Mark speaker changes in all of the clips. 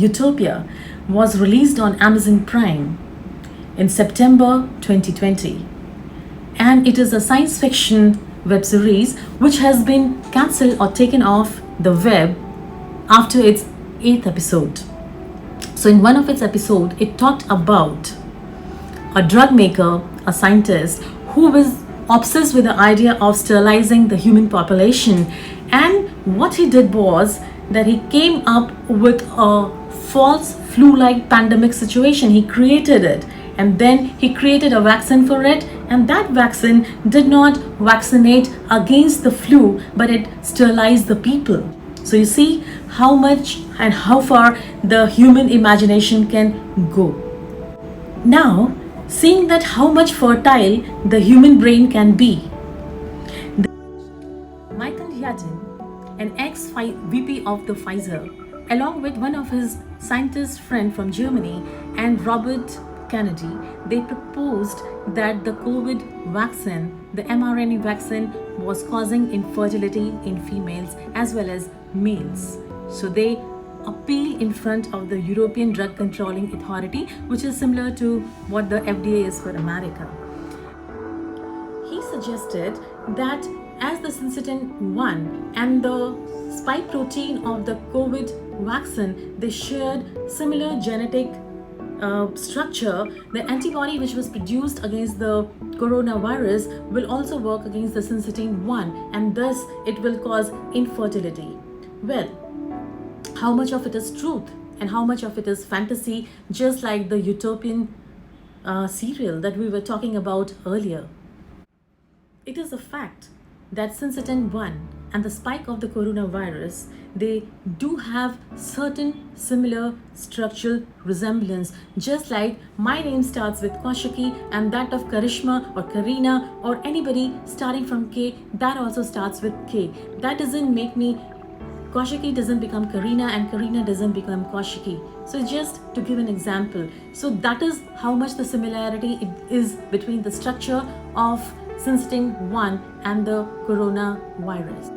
Speaker 1: Utopia was released on Amazon Prime in September 2020, and it is a science fiction web series which has been cancelled or taken off the web after its eighth episode. So, in one of its episodes, it talked about a drug maker, a scientist who was obsessed with the idea of sterilizing the human population. And what he did was that he came up with a false flu like pandemic situation. He created it, and then he created a vaccine for it. And that vaccine did not vaccinate against the flu, but it sterilized the people. So you see how much and how far the human imagination can go. Now, seeing that how much fertile the human brain can be, Michael Yadin, an ex-VP of the Pfizer, along with one of his scientist friend from Germany and Robert Kennedy, they proposed that the COVID vaccine, the mRNA vaccine, was causing infertility in females as well as males. So they appeal in front of the European Drug Controlling Authority, which is similar to what the FDA is for America. He suggested that as the syncytin 1 and the spike protein of the COVID vaccine, they shared similar genetic structure, the antibody which was produced against the coronavirus will also work against the syncytin 1, and thus it will cause infertility. Well, how much of it is truth and how much of it is fantasy, just like the utopian serial that we were talking about earlier? It is a fact that syncytin 1 and the spike of the coronavirus, they do have certain similar structural resemblance, just like my name starts with Kaushiki and that of Karishma or Karina or anybody starting from K, that also starts with K. That doesn't make me Kaushiki doesn't become Karina and Karina doesn't become Kaushiki. So just to give an example, so that is how much the similarity it is between the structure of syncytin 1 and the coronavirus.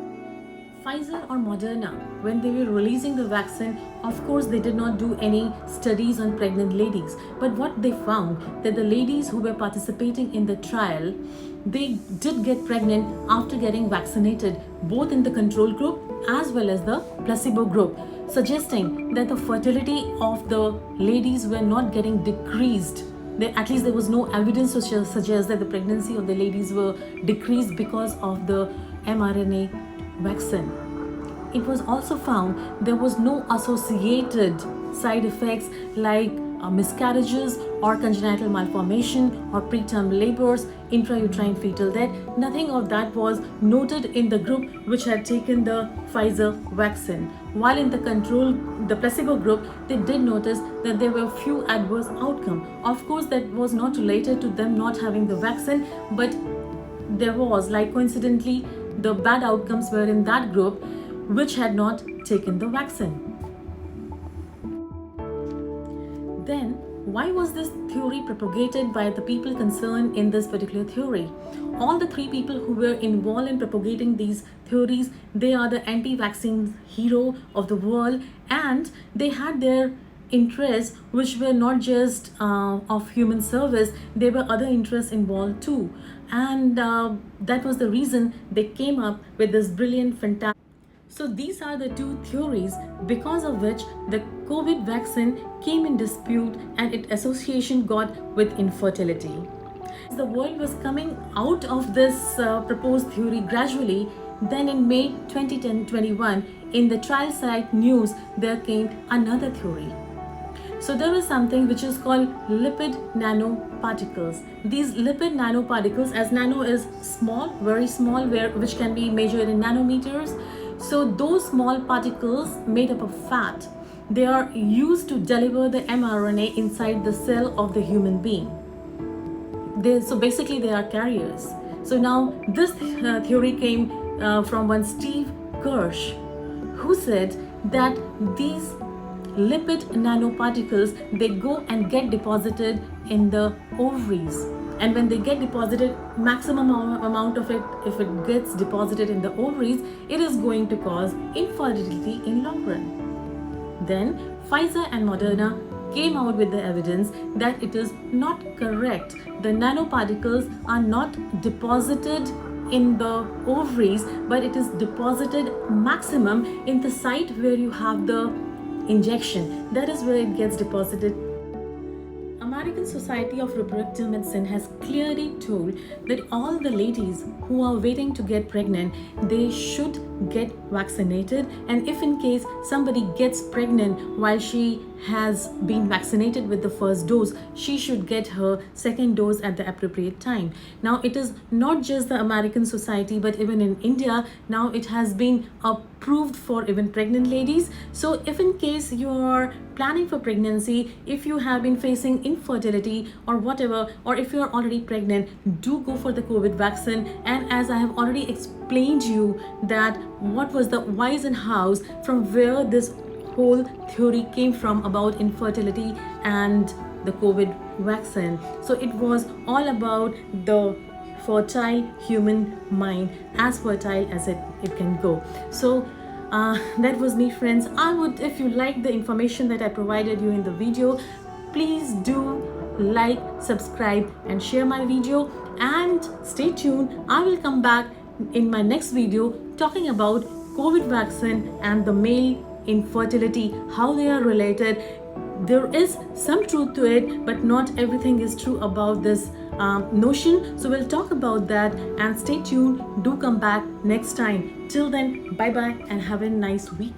Speaker 1: Pfizer or Moderna, when they were releasing the vaccine, of course they did not do any studies on pregnant ladies. But what they found, that the ladies who were participating in the trial, they did get pregnant after getting vaccinated, both in the control group as well as the placebo group, suggesting that the fertility of the ladies were not getting decreased. At least there was no evidence to suggest that the pregnancy of the ladies were decreased because of the mRNA vaccine. It was also found there was no associated side effects like miscarriages or congenital malformation or preterm labors, intrauterine fetal death. Nothing of that was noted in the group which had taken the Pfizer vaccine. While in the placebo group, they did notice that there were few adverse outcomes. Of course, that was not related to them not having the vaccine, but there was, like, coincidentally, the bad outcomes were in that group which had not taken the vaccine. Then, why was this theory propagated by the people concerned in this particular theory? All the three people who were involved in propagating these theories, they are the anti-vaccine hero of the world, and they had their interests which were not just of human service, there were other interests involved too. And that was the reason they came up with this brilliant, fantastic. So these are the two theories because of which the COVID vaccine came in dispute and its association got with infertility. As the world was coming out of this proposed theory gradually, then in May 2021, in the trial site news, there came another theory. So there is something which is called lipid nanoparticles. These lipid nanoparticles, as nano is small, very small, which can be measured in nanometers. So those small particles made up of fat, they are used to deliver the mRNA inside the cell of the human being. So basically they are carriers. So now this theory came from one Steve Kirsch, who said that these lipid nanoparticles, they go and get deposited in the ovaries, and when they get deposited, maximum amount of it, if it gets deposited in the ovaries, it is going to cause infertility in long run. Then Pfizer and Moderna came out with the evidence that it is not correct. The nanoparticles are not deposited in the ovaries, but it is deposited maximum in the site where you have the injection. That is where it gets deposited. American Society of Reproductive Medicine has clearly told that all the ladies who are waiting to get pregnant, they should get vaccinated, and if in case somebody gets pregnant while she has been vaccinated with the first dose, she should get her second dose at the appropriate time. Now it is not just the American Society, but even in India now it has been approved for even pregnant ladies. So if in case you are planning for pregnancy, if you have been facing infertility or whatever, or if you are already pregnant, do go for the COVID vaccine. And as I have already explained you that what was the whys and hows, from where this whole theory came from about infertility and the COVID vaccine. So it was all about the fertile human mind, as fertile as it can go. So that was me, friends. I would, if you like the information that I provided you in the video, please do like, subscribe and share my video, and stay tuned. I will come back in my next video talking about COVID vaccine and the male infertility, how they are related. There is some truth to it, but not everything is true about this notion. So we'll talk about that, and stay tuned. Do come back next time. Till then, bye bye and have a nice week.